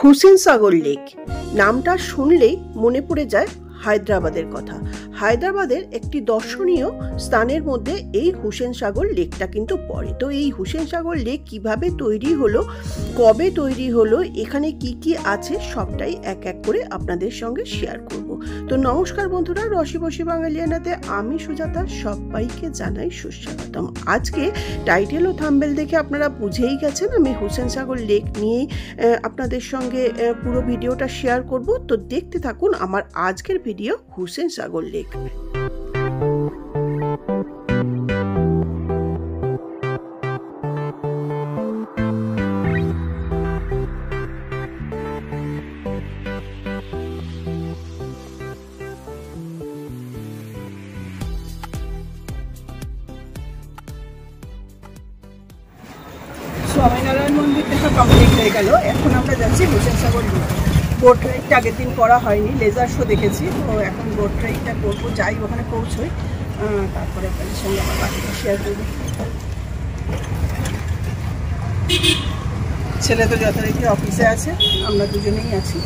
হুসেন সাগর lake নামটা শুনলেই মনে পড়ে যায় হায়দ্রাবাদের কথা। হায়দ্রাবাদের একটি দর্শনীয় স্থানের মধ্যে এই হুসেন সাগর লেকটা কিন্তু পড়ে। তো এই হুসেন সাগর লেক কিভাবে তৈরি হলো, কবে তৈরি হলো, এখানে কি কি আছে সবটাই এক এক করে আপনাদের সঙ্গে শেয়ার করব। তো নমস্কার বন্ধুরা, রসি বসি বাঙালিয়ানাতে আমি সুজাতা সবাইকে জানাই সুস্বাগতম। আজকে টাইটেল ও থাম্বনেল দেখে আপনারা বুঝেই গেছেন আমি হুসেন সাগর লেক নিয়েই আপনাদের সঙ্গে পুরো ভিডিওটা শেয়ার করব। তো দেখতে থাকুন আমার আজকের ভিডিও হুসেন সাগর লেক। স্বামীনারায়ণ মন্দির দেখা কমপ্লিট হয়ে গেল। এখন আমরা যাচ্ছি হুসেন সাগর লেক। বোট রাইডটা আগের দিন করা হয়নি, লেজার শো দেখেছি, তো এখন বোট রাইডটা করবো। যাই ওখানে পৌঁছই, তারপরে আপনাদের সঙ্গে আমার বাকিটা শেয়ার করবো। ছেলে তো যথারীতি অফিসে আছে, আমরা দুজনেই আছি।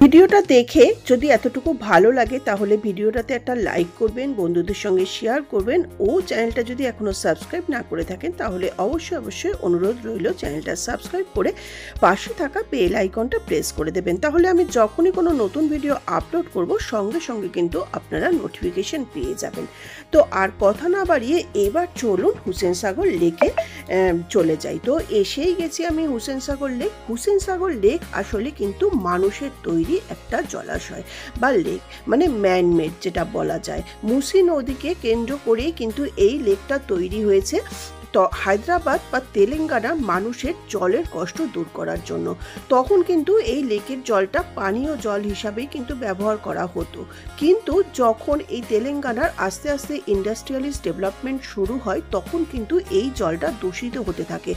ভিডিওটা দেখে যদি এতটুকু ভালো লাগে তাহলে ভিডিওটাতে একটা লাইক করবেন, বন্ধুদের সঙ্গে শেয়ার করবেন ও চ্যানেলটা যদি এখনও সাবস্ক্রাইব না করে থাকেন তাহলে অবশ্যই অনুরোধ রইল চ্যানেলটা সাবস্ক্রাইব করে পাশে থাকা বেল আইকনটা প্রেস করে দেবেন। তাহলে আমি যখনই কোনো নতুন ভিডিও আপলোড করব সঙ্গে সঙ্গে কিন্তু আপনারা নোটিফিকেশন পেয়ে যাবেন। তো আর কথা না বাড়িয়ে এবার চলুন হুসেন সাগর লেকে চলে যাই। তো এসেই গেছি আমি হুসেন সাগর লেক। হুসেন সাগর লেক আসলে কিন্তু মানুষের তৈরি একটা জলাশয় বা লেক, মানে ম্যানমেড যেটা বলা যায়। মুসি নদীকে কেন্দ্র করেই কিন্তু এই লেকটা তৈরি হয়েছে। তো হায়দ্রাবাদ বা তেলেঙ্গানার মানুষের জলের কষ্ট দূর করার জন্য তখন কিন্তু এই লেকের জলটা পানীয় জল হিসাবেই কিন্তু ব্যবহার করা হতো। কিন্তু যখন এই তেলেঙ্গানার আস্তে আস্তে ইন্ডাস্ট্রিয়ালিস্ট ডেভেলপমেন্ট শুরু হয় তখন কিন্তু এই জলটা দূষিত হতে থাকে।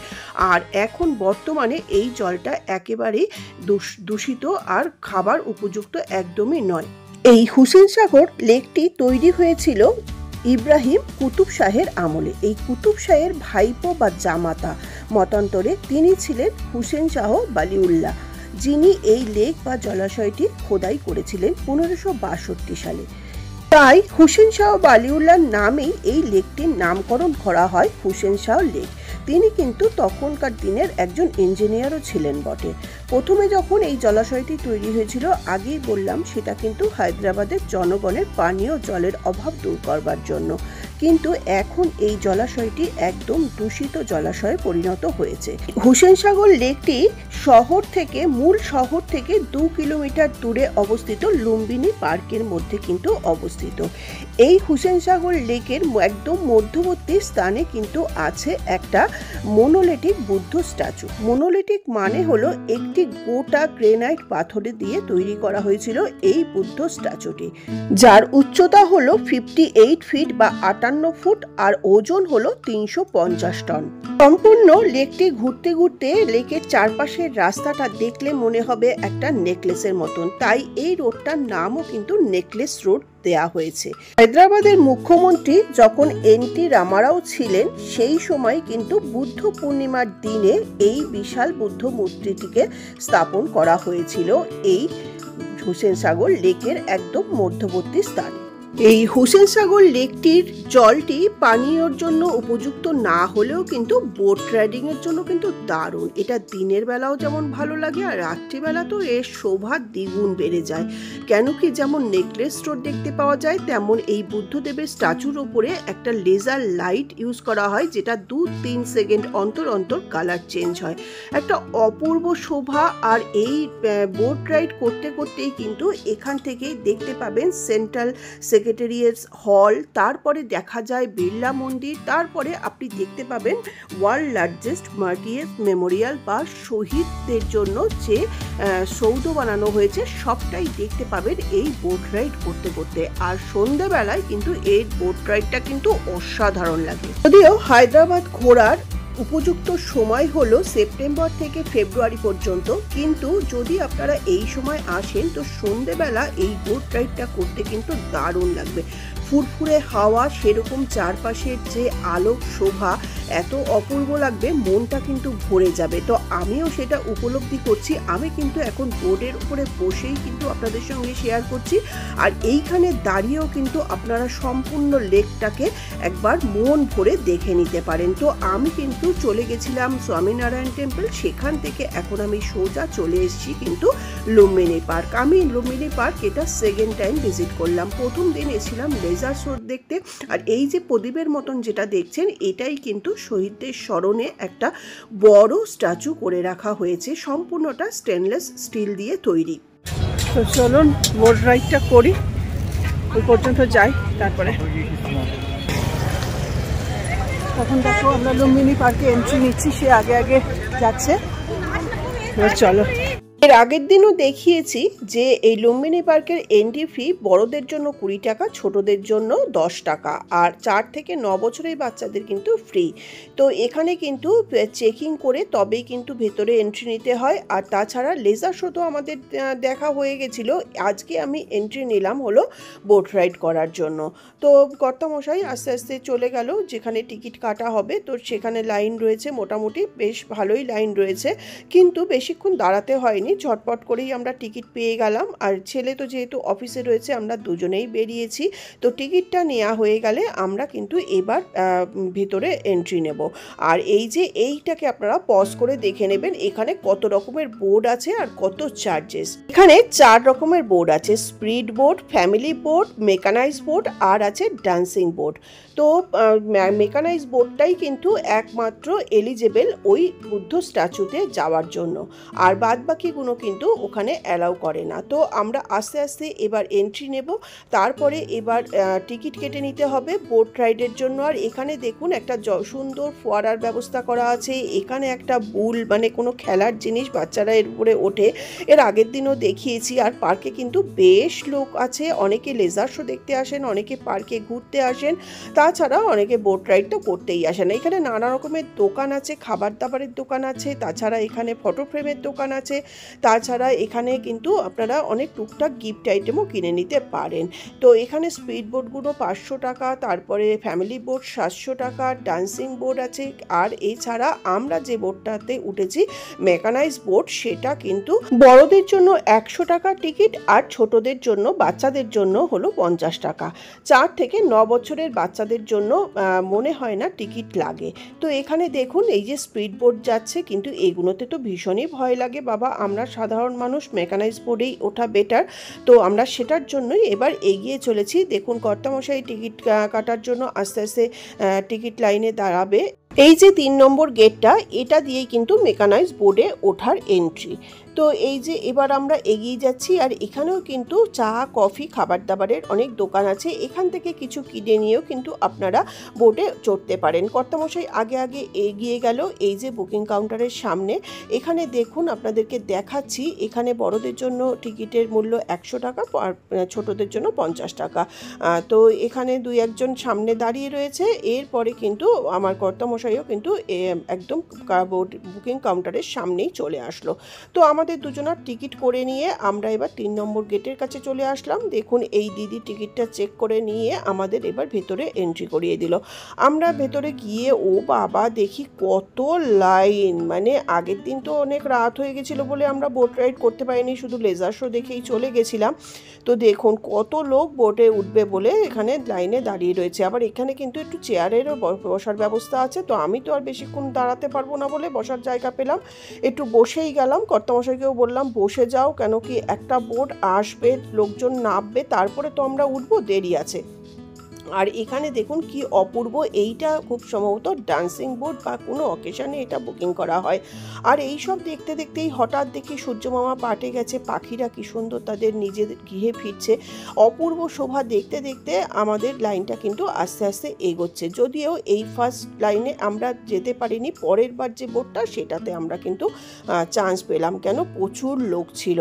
আর এখন বর্তমানে এই জলটা একেবারেই দূষিত আর খাবার উপযুক্ত একদমই নয়। এই হুসেন সাগর লেকটি তৈরি হয়েছিল ইব্রাহিম কুতুব শাহের আমলে। এই কুতুব শাহের ভাইপো বা জামাতা মতান্তরে তিনি ছিলেন হুসেন শাহ বালিউল্লাহ, যিনি এই লেক বা জলাশয়টি খোদাই করেছিলেন 1562 সালে। তাই হুসেন শাহ বালিউল্লাহর নামেই এই লেকটির নামকরণ করা হয় হুসেন শাহ লেক। তিনি কিন্তু তখনকার দিনের একজন ইঞ্জিনিয়ারও ছিলেন বটে। প্রথমে যখন এই জলাশয়টি তৈরি হয়েছিল, আগেই বললাম, সেটা কিন্তু হায়দ্রাবাদের জনগণের পানীয় জলের অভাব দূর করবার জন্য। কিন্তু এখন এই জলাশয়টি একদম দূষিত জলাশয়ে পরিণত হয়েছে। হুসেন সাগর লেকটি মূল শহর থেকে 2 কিলোমিটার দূরে অবস্থিত লুম্বিনী পার্কের মধ্যে কিন্তু অবস্থিত। এই হুসেন সাগর লেকের একদম মধ্যবর্তী স্থানে কিন্তু আছে একটা মোনোলিথিক বুদ্ধ স্ট্যাচু। মোনোলিথিক মানে হলো একটি গোটা গ্রেনাইট পাথরে দিয়ে তৈরি করা হয়েছিল এই বুদ্ধ স্ট্যাচুটি, যার উচ্চতা হলো 58 ফিট বা 58 ফুট আর ওজন হলো 350 টন। সম্পূর্ণ লেকটি ঘুরতে ঘুরতে লেকের চারপাশের রাস্তাটা দেখলে মনে হবে একটা নেকলেসের মতন, তাই এই রোডটার নামও কিন্তু নেকলেস রোড দেয়া হয়েছে। হায়দ্রাবাদের মুখ্যমন্ত্রী যখন এন.টি. রামারাও ছিলেন সেই সময় কিন্তু বুদ্ধ পূর্ণিমার দিনে এই বিশাল বুদ্ধ মূর্তিটিকে স্থাপন করা হয়েছিল এই হুসেন সাগর লেকের একদম মধ্যবর্তী স্থানে। এই হুসেন সাগর লেকটির জলটি পানীয়র জন্য উপযুক্ত না হলেও কিন্তু বোট রাইডিং এর জন্য কিন্তু দারুণ। এটা দিনের বেলাও যেমন ভালো লাগে আর রাত্রিবেলা তো এর শোভা দ্বিগুণ বেড়ে যায়। কেন কি, যেমন নেকলেস রোড দেখতে পাওয়া যায় তেমন এই বুদ্ধদেবের স্ট্যাচুর ওপরে একটা লেজার লাইট ইউজ করা হয়, যেটা 2-3 সেকেন্ড অন্তর অন্তর কালার চেঞ্জ হয়। একটা অপূর্ব শোভা। আর এই বোট রাইড করতে করতেই কিন্তু এখান থেকেই দেখতে পাবেন সেন্ট্রাল সেক্রেটারিয়েট হল, তারপরে দেখা যায় বিড়লা মন্দির, তারপরে আপনি দেখতে পাবেন ওয়ার্ল্ড লার্জেস্ট মার্টিয়ার মেমোরিয়াল বা শহীদদের জন্য যে সৌধ বানানো হয়েছে, সবটাই দেখতে পাবেন এই বোট রাইড করতে করতে। আর সন্ধ্যেবেলায় কিন্তু এই বোট রাইডটা কিন্তু অসাধারণ লাগে। যদিও হায়দ্রাবাদ ঘোরার উপযুক্ত সময় হলো সেপ্টেম্বর থেকে ফেব্রুয়ারি পর্যন্ত, কিন্তু যদি আপনারা এই সময় আসেন তো সন্ধেবেলা এই বোট রাইডটা করতে কিন্তু দারুণ লাগবে। ফুরফুরে হাওয়া, সেরকম চারপাশের যে আলোক শোভা এত অপূর্ব লাগবে, মনটা কিন্তু ভরে যাবে। তো আমিও সেটা উপলব্ধি করছি। আমি কিন্তু এখন বোর্ডের উপরে বসেই কিন্তু আপনাদের সঙ্গে শেয়ার করছি, আর এইখানে দাঁড়িয়েও কিন্তু আপনারা সম্পূর্ণ লেকটাকে একবার মন ভরে দেখে নিতে পারেন। তো আমি কিন্তু চলে গেছিলাম স্বামীনারায়ণ টেম্পল, সেখান থেকে এখন আমি সোজা চলে এসেছি কিন্তু লুম্বিনী পার্ক। আমি লুম্বিনী পার্ক এটা সেকেন্ড টাইম ভিজিট করলাম। প্রথম দিন এসেছিলাম লেজার শো দেখতে, আর এই যে প্রদীপের মতন যেটা দেখছেন এটাই কিন্তু শহীদদের স্মরণে একটা বড় স্ট্যাচু করে রাখা হয়েছে, সম্পূর্ণটা স্টেনলেস স্টিল দিয়ে তৈরি। তো চলুন বোট রাইডটা করি, ওই পর্যন্ত যাই, তারপরে তখন দেখো আমরা লুম্বিনী পার্কে এন্ট্রি নিচ্ছি, সে আগে আগে যাচ্ছে। চলো, এর আগের দিনও দেখিয়েছি যে এই লুম্বিনী পার্কের এন্ট্রি ফি বড়দের জন্য 20 টাকা, ছোটদের জন্য 10 টাকা, আর 4 থেকে 9 বছরের বাচ্চাদের কিন্তু ফ্রি। তো এখানে কিন্তু চেকিং করে তবেই কিন্তু ভেতরে এন্ট্রি নিতে হয়। আর তাছাড়া লেজার শো তো আমাদের দেখা হয়ে গেছিল, আজকে আমি এন্ট্রি নিলাম হলো বোট রাইড করার জন্য। তো কর্তামশাই আস্তে আস্তে চলে গেল যেখানে টিকিট কাটা হবে। তো সেখানে লাইন রয়েছে, মোটামুটি বেশ ভালোই লাইন রয়েছে, কিন্তু বেশিক্ষণ দাঁড়াতে হয়নি, ঝটপট করেই আমরা টিকিট পেয়ে গেলাম। আর ছেলে তো যেহেতু অফিসে রয়েছে, আমরা দুজনেই বেরিয়েছি। তো টিকিটটা নেওয়া হয়ে গেলে আমরা কিন্তু এবার ভেতরে এন্ট্রি নেব। আর এই যে এইটাকে আপনারা পজ করে দেখে নেবেন, এখানে কত রকমের বোর্ড আছে আর কত চার্জেস। এখানে 4 রকমের বোর্ড আছে, speed board, family board, mechanise board আর আছে ডান্সিং বোর্ড। তো মেকানাইজ বোর্ডটাই কিন্তু একমাত্র এলিজেবল ওই বুদ্ধ স্ট্যাচুতে যাওয়ার জন্য, আর বাদ বাকিগুলো কিন্তু ওখানে অ্যালাউ করে না। তো আমরা আস্তে আস্তে এবার এন্ট্রি নেব, তারপরে এবার টিকিট কেটে নিতে হবে বোট রাইডের জন্য। আর এখানে দেখুন একটা সুন্দর ফোয়ারার ব্যবস্থা করা আছে, এখানে একটা বুল মানে কোনো খেলার জিনিস, বাচ্চারা এর উপরে ওঠে, এর আগের দিনও দেখিয়েছি। আর পার্কে কিন্তু বেশ লোক আছে, অনেকে লেজার শো দেখতে আসেন, অনেকে পার্কে ঘুরতে আসেন, তাছাড়া অনেকে বোট রাইড তো করতেই আসেন। এখানে নানা রকমের দোকান আছে, খাবার দাবারের দোকান আছে, তাছাড়া এখানে ফটো ফ্রেমের দোকান আছে, তাছাড়া এখানে কিন্তু আপনারা অনেক টুকটাক গিফট আইটেমও কিনে নিতে পারেন। তো এখানে স্পিড বোর্ডগুলো 500 টাকা, তারপরে ফ্যামিলি বোর্ড 700 টাকা, ডান্সিং বোর্ড আছে, আর এছাড়া আমরা যে বোর্ডটাতে উঠেছি মেকানাইজ বোর্ড, সেটা কিন্তু বড়দের জন্য 100 টাকা টিকিট, আর ছোটদের জন্য বাচ্চাদের জন্য হলো 50 টাকা। 4 থেকে 9 বছরের বাচ্চাদের জন্য মনে হয় না টিকিট লাগে। তো এখানে দেখুন এই যে স্পিড বোর্ড যাচ্ছে, কিন্তু এগুলোতে তো ভীষণই ভয় লাগে বাবা, আমরা সাধারণ মানুষ, মেকানাইজ বোর্ডেই ওঠা বেটার। তো আমরা সেটার জন্যই এবার এগিয়ে চলেছি। দেখুন কর্তামশাই টিকিট কাটার জন্য আস্তে আস্তে টিকিট লাইনে দাঁড়াবে। এই যে 3 নম্বর গেটটা, এটা দিয়েই কিন্তু মেকানাইজ বোর্ডে ওঠার এন্ট্রি। তো এই যে এবার আমরা এগিয়ে যাচ্ছি, আর এখানেও কিন্তু চা কফি খাবার দাবারের অনেক দোকান আছে, এখান থেকে কিছু কিনে নিয়েও কিন্তু আপনারা বোটে চড়তে পারেন। কর্তামশাই আগে আগে এগিয়ে গেল এই যে বুকিং কাউন্টারের সামনে। এখানে দেখুন আপনাদেরকে দেখাচ্ছি, এখানে বড়দের জন্য টিকিটের মূল্য 100 টাকা, আর ছোটদের জন্য 50 টাকা। তো এখানে 2-1 জন সামনে দাঁড়িয়ে রয়েছে। এরপরে কিন্তু আমার কর্তামশাইও কিন্তু একদম বুকিং কাউন্টারের সামনেই চলে আসলো। তো আমাদের দুজনের টিকিট করে নিয়ে আমরা এবার 3 নম্বর গেটের কাছে চলে আসলাম। দেখুন এই দিদি টিকিটটা চেক করে নিয়ে আমাদের এবার ভেতরে এন্ট্রি করিয়ে দিল। আমরা ভেতরে গিয়ে ও বাবা দেখি কত লাইন, মানে আগের দিন তো অনেক রাত হয়ে গেছিলো বলে আমরা বোট রাইড করতে পারিনি, শুধু লেজার শো দেখেই চলে গেছিলাম। তো দেখুন কত লোক বোটে উঠবে বলে এখানে লাইনে দাঁড়িয়ে রয়েছে। আবার এখানে কিন্তু একটু চেয়ারেরও বসার ব্যবস্থা আছে। তো আমি তো আর বেশিক্ষণ দাঁড়াতে পারবো না বলে বসার জায়গা পেলাম, একটু বসেই গেলাম। কর্তামশাইকেও বললাম বসে যাও, কেন কি একটা বোট আসবে, লোকজন নামবে, তারপরে তো আমরা উঠবো, দেরি আছে। আর এখানে দেখুন কি অপূর্ব, এইটা খুব সম্ভবত ডান্সিং বোর্ড বা কোনো অকেশনে এটা বুকিং করা হয়। আর এই সব দেখতে দেখতেই হঠাৎ দেখি সূর্যমামা পাটে গেছে, পাখিরা কি সুন্দর তাদের নিজেদের গৃহে ফিরছে। অপূর্ব শোভা দেখতে দেখতে আমাদের লাইনটা কিন্তু আস্তে আস্তে এগোচ্ছে। যদিও এই ফার্স্ট লাইনে আমরা যেতে পারিনি, পরের বার যে বোর্ডটা সেটাতে আমরা কিন্তু চান্স পেলাম, কেন প্রচুর লোক ছিল।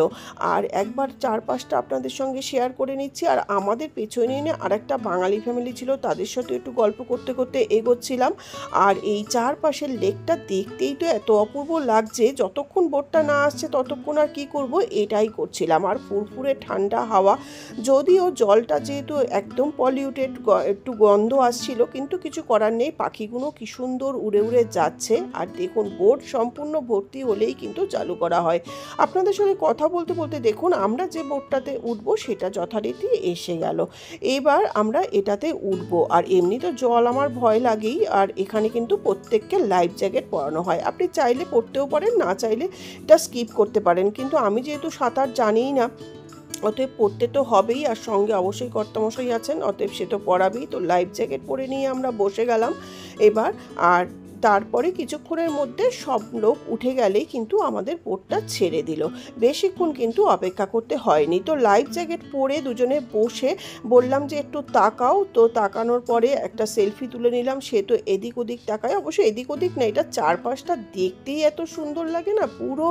আর একবার চারপাশটা আপনাদের সঙ্গে শেয়ার করে নিচ্ছি। আর আমাদের পেছনে নিয়ে আরেকটা বাঙালি ফ্যামিলি ছিল, তাদের সাথে একটু গল্প করতে করতে এগোচ্ছিলাম। আর এই চারপাশের লেকটা দেখতেই তো এত অপূর্ব লাগছে, যতক্ষণ বোটটা না আসছে ততক্ষণ আর কি করব এটাই করছিলাম। আর ফুরফুরে ঠান্ডা হাওয়া, যদিও জলটা যেহেতু একদম পলিউটেড, একটু গন্ধ আসছিল, কিন্তু কিছু করার নেই। পাখিগুলো কি সুন্দর উড়ে উড়ে যাচ্ছে। আর দেখুন বোট সম্পূর্ণ ভর্তি হলেই কিন্তু চালু করা হয়। আপনাদের সঙ্গে কথা বলতে বলতে দেখুন আমরা যে বোটটাতে উঠবো সেটা যথারীতি এসে গেল। এবার আমরা এটাতে উঠবো। আর এমনি তো জল আমার ভয় লাগেই। আর এখানে কিন্তু প্রত্যেককে লাইফ জ্যাকেট পরানো হয়, আপনি চাইলে পরতেও পারেন, না চাইলে এটা স্কিপ করতে পারেন, কিন্তু আমি যেহেতু সাঁতার জানিই না অতএব পড়তে তো হবেই। আর সঙ্গে অবশ্যই কর্তামশাই আছেন, অতএব সে তো পড়াবেই। তো লাইফ জ্যাকেট পরে নিয়ে আমরা বসে গেলাম এবার। আর তারপরে কিছুক্ষণের মধ্যে সব লোক উঠে গেলেই কিন্তু আমাদের বোটটা ছেড়ে দিল। বেশিক্ষণ কিন্তু অপেক্ষা করতে হয়নি। তো লাইফ জ্যাকেট পরে দুজনে বসে বললাম যে একটু তাকাও। তো তাকানোর পরে একটা সেলফি তুলে নিলাম। সে তো এদিক ওদিক তাকায়, অবশ্য এদিক ওদিক না, এটা চারপাশটা দেখতেই এত সুন্দর লাগে না। পুরো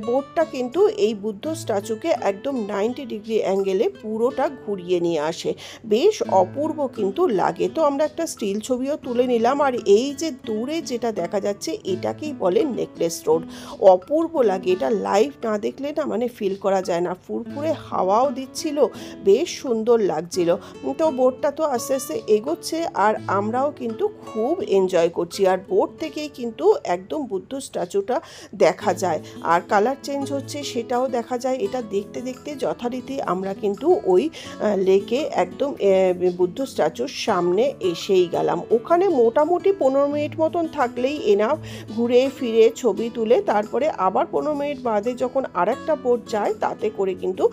বোটটা কিন্তু এই বুদ্ধ স্ট্যাচুকে একদম 90 ডিগ্রি অ্যাঙ্গেলে পুরোটা ঘুরিয়ে নিয়ে আসে, বেশ অপূর্ব কিন্তু লাগে। তো আমরা একটা স্টিল ছবিও তুলে নিলাম। আর এই যে দূরে যেটা দেখা যাচ্ছে এটাকেই বলে নেকলেস রোড, অপূর্ব লাগে। এটা লাইভ না দেখলে না মানে ফিল করা যায় না। ফুরফুরে হাওয়াও দিচ্ছিল, বেশ সুন্দর লাগছিল। তো বোটটা তো আস্তে আস্তে এগোচ্ছে আর আমরাও কিন্তু খুব এনজয় করছি। আর বোট থেকেই কিন্তু একদম বুদ্ধ স্ট্যাচুটা দেখা যায়, আর কালার চেঞ্জ হচ্ছে সেটাও দেখা যায়। এটা দেখতে দেখতে যথারীতি আমরা কিন্তু ওই লেকে একদম বুদ্ধ স্ট্যাচুর সামনে এসেই গেলাম। ওখানে মোটামুটি 15 মিনিট মতন থাকলেই এনাফ, ঘুরে ফিরে ছবি তুলে তারপরে আবার 15 মিনিট বাদে যখন আরেকটা বোট যায় তাতে করে কিন্তু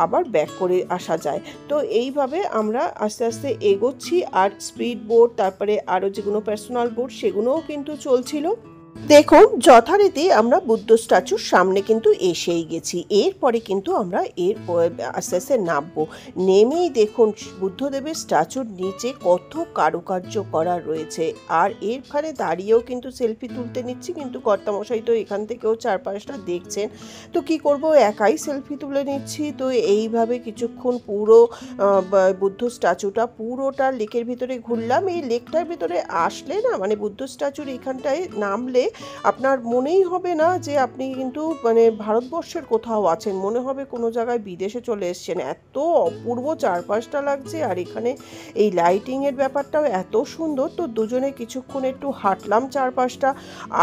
আবার ব্যাক করে আসা যায়। তো এইভাবে আমরা আস্তে আস্তে এগোচ্ছি। আর স্পিড বোট, তারপরে আরও যেগুলো পার্সোনাল বোট সেগুলোও কিন্তু চলছিল। দেখুন যথারীতি আমরা বুদ্ধ স্ট্যাচুর সামনে কিন্তু এসেই গেছি। এরপরে কিন্তু আমরা আস্তে আস্তে নামবো। নেমেই দেখুন বুদ্ধদেবের স্ট্যাচুর নিচে কত কারুকার্য করা রয়েছে। আর এখানে দাঁড়িয়েও কিন্তু সেলফি তুলতে নিচ্ছি, কিন্তু কর্তামশাই তো এখান থেকেও চারপাশটা দেখছেন। তো কি করব, একাই সেলফি তুলে নিচ্ছি। তো এইভাবে কিছুক্ষণ পুরো বুদ্ধ স্ট্যাচুটা পুরোটা লেকের ভিতরে ঘুরলাম। এই লেকটার ভিতরে আসলে না মানে বুদ্ধ স্ট্যাচুর এখানটায় নামলে আপনার মনেই হবে না যে আপনি কিন্তু মানে ভারতবর্ষের কোথাও আছেন, মনে হবে কোনো জায়গায় বিদেশে চলে এসেছেন। এত অপূর্ব চারপাশটা লাগছে। আর এখানে এই লাইটিংয়ের ব্যাপারটাও এত সুন্দর। তো দুজনে কিছুক্ষণ একটু হাঁটলাম চারপাশটা,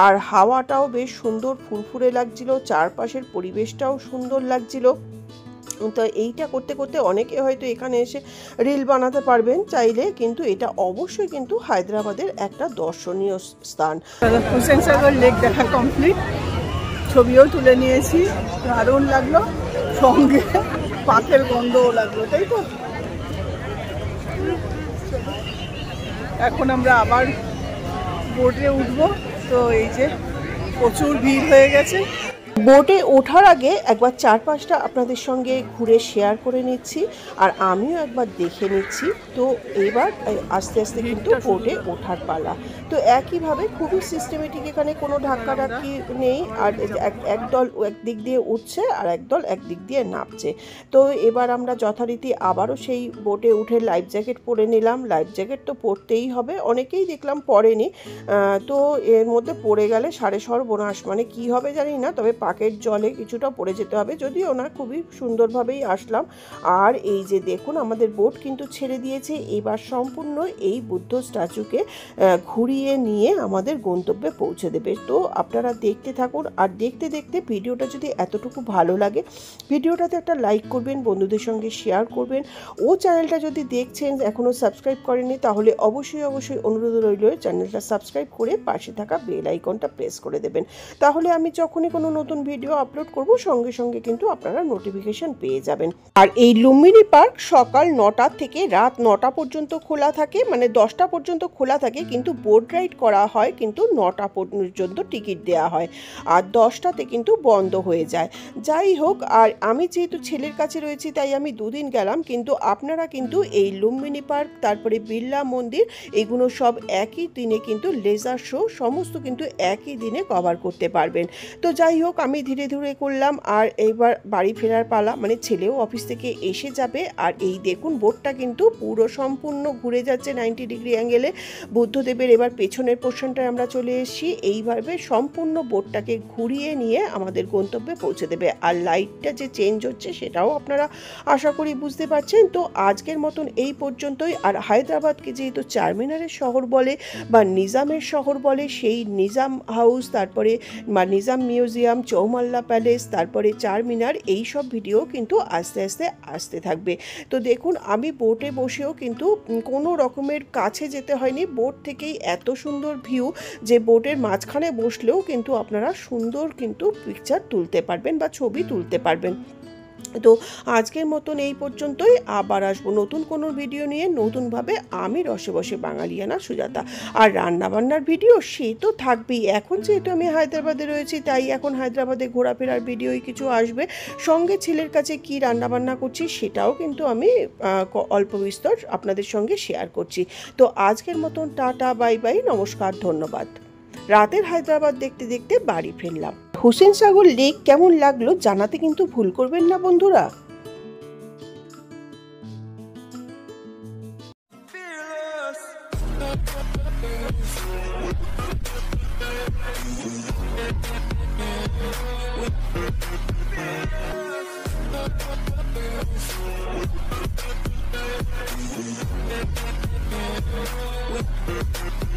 আর হাওয়াটাও বেশ সুন্দর ফুরফুরে লাগছিল, চারপাশের পরিবেশটাও সুন্দর লাগছিল। তো এইটা করতে করতে অনেকে হয়তো এখানে এসে রিল বানাতে পারবেন চাইলে, কিন্তু এটা অবশ্যই কিন্তু হায়দ্রাবাদের একটা দর্শনীয় স্থান। হোসেন সাগর লেক দেখা কমপ্লিট, ছবিও তুলে নিয়েছি, দারুণ লাগলো, সঙ্গে পাখের গন্ধও লাগলো, তাই তো। এখন আমরা আবার বোটে উঠবো। তো এই যে প্রচুর ভিড় হয়ে গেছে। বোটে ওঠার আগে একবার চারপাশটা আপনাদের সঙ্গে ঘুরে শেয়ার করে নিচ্ছি, আর আমিও একবার দেখে নিচ্ছি। তো এবার আস্তে আস্তে কিন্তু বোটে ওঠার পালা। তো একইভাবে খুবই সিস্টেমেটিক, এখানে কোনো ধাক্কাধাক্কি নেই। আর একদল একদিক দিয়ে উঠছে আর একদল একদিক দিয়ে নামছে। তো এবার আমরা যথারীতি আবারও সেই বোটে উঠে লাইফ জ্যাকেট পরে নিলাম। লাইফ জ্যাকেট তো পরতেই হবে, অনেকেই দেখলাম পরেনি। তো এর মধ্যে পড়ে গেলে সাড়ে সর্বনাশ, মানে কি হবে জানি না, তবে পাকের জলে কিছুটা পড়ে যেতে হবে, যদিও না খুবই সুন্দরভাবেই আসলাম। আর এই যে দেখুন আমাদের বোট কিন্তু ছেড়ে দিয়েছে। এবার সম্পূর্ণ এই বুদ্ধ স্ট্যাচুকে ঘুরিয়ে নিয়ে আমাদের গন্তব্যে পৌঁছে দেবে। তো আপনারা দেখতে থাকুন। আর দেখতে দেখতে ভিডিওটা যদি এতটুকু ভালো লাগে ভিডিওটাতে একটা লাইক করবেন, বন্ধুদের সঙ্গে শেয়ার করবেন। ও চ্যানেলটা যদি দেখছেন এখনও সাবস্ক্রাইব করেননি তাহলে অবশ্যই অনুরোধ রইল চ্যানেলটা সাবস্ক্রাইব করে পাশে থাকা বেল আইকনটা প্রেস করে দেবেন। তাহলে আমি যখনই কোনো নতুন ভিডিও আপলোড করব সঙ্গে সঙ্গে কিন্তু আপনারা নোটিফিকেশন পেয়ে যাবেন। আর এই লুম্বিনী পার্ক সকাল 9টা থেকে রাত 9টা পর্যন্ত খোলা থাকে, মানে 10টা পর্যন্ত খোলা থাকে, কিন্তু বোট রাইড করা হয় কিন্তু 9টা পর্যন্ত টিকিট দেওয়া হয়, আর 10টাতে কিন্তু বন্ধ হয়ে যায়। যাই হোক, আর আমি যেহেতু ছেলের কাছে রয়েছি তাই আমি 2 দিন গেলাম, কিন্তু আপনারা কিন্তু এই লুম্বিনী পার্ক, তারপরে বিড়লা মন্দির, এগুলো সব একই দিনে কিন্তু লেজার শো সমস্ত কিন্তু একই দিনে কভার করতে পারবেন। তো যাই হোক, আমি ধীরে ধীরে করলাম। আর এইবার বাড়ি ফেরার পালা, মানে ছেলেও অফিস থেকে এসে যাবে। আর এই দেখুন বোটটা কিন্তু পুরো সম্পূর্ণ ঘুরে যাচ্ছে 90 ডিগ্রি অ্যাঙ্গেলে। বুদ্ধদেবের এবার পেছনের পোর্শনটায় আমরা চলে এসেছি। এইভাবে সম্পূর্ণ বোটটাকে ঘুরিয়ে নিয়ে আমাদের গন্তব্যে পৌঁছে দেবে। আর লাইটটা যে চেঞ্জ হচ্ছে সেটাও আপনারা আশা করি বুঝতে পারছেন। তো আজকের মতন এই পর্যন্তই। আর হায়দ্রাবাদকে যেহেতু চারমিনারের শহর বলে বা নিজামের শহর বলে, সেই নিজাম হাউস, তারপরে নিজাম মিউজিয়াম, চৌমাল্লা প্যালেস, তারপরে চারমিনার, এই সব ভিডিও কিন্তু আস্তে আস্তে আসতে থাকবে। তো দেখুন আমি বোটে বসেও কিন্তু কোনো রকমের কাছে যেতে হয়নি। বোট থেকেই এত সুন্দর ভিউ যে বোটের মাঝখানে বসলেও কিন্তু আপনারা সুন্দর কিন্তু পিকচার তুলতে পারবেন বা ছবি তুলতে পারবেন। তো আজকের মতন এই পর্যন্তই। আবার আসবো নতুন কোনো ভিডিও নিয়ে, নতুনভাবে। আমি রসে বসে বাঙালিয়ানা সুজাতা। আর রান্নাবান্নার ভিডিও সে তো থাকবেই। এখন যেহেতু আমি হায়দ্রাবাদে রয়েছি, তাই এখন হায়দ্রাবাদে ঘোরাফেরার ভিডিওই কিছু আসবে। সঙ্গে ছেলের কাছে কি রান্নাবান্না করছি সেটাও কিন্তু আমি অল্প বিস্তর আপনাদের সঙ্গে শেয়ার করছি। তো আজকের মতন টাটা, বাই বাই, নমস্কার, ধন্যবাদ। রাতের হায়দ্রাবাদ দেখতে দেখতে বাড়ি ফিরলাম। হুসেন সাগর লেক কেমন লাগলো জানাতে কিন্তু ভুল করবেন না বন্ধুরা। With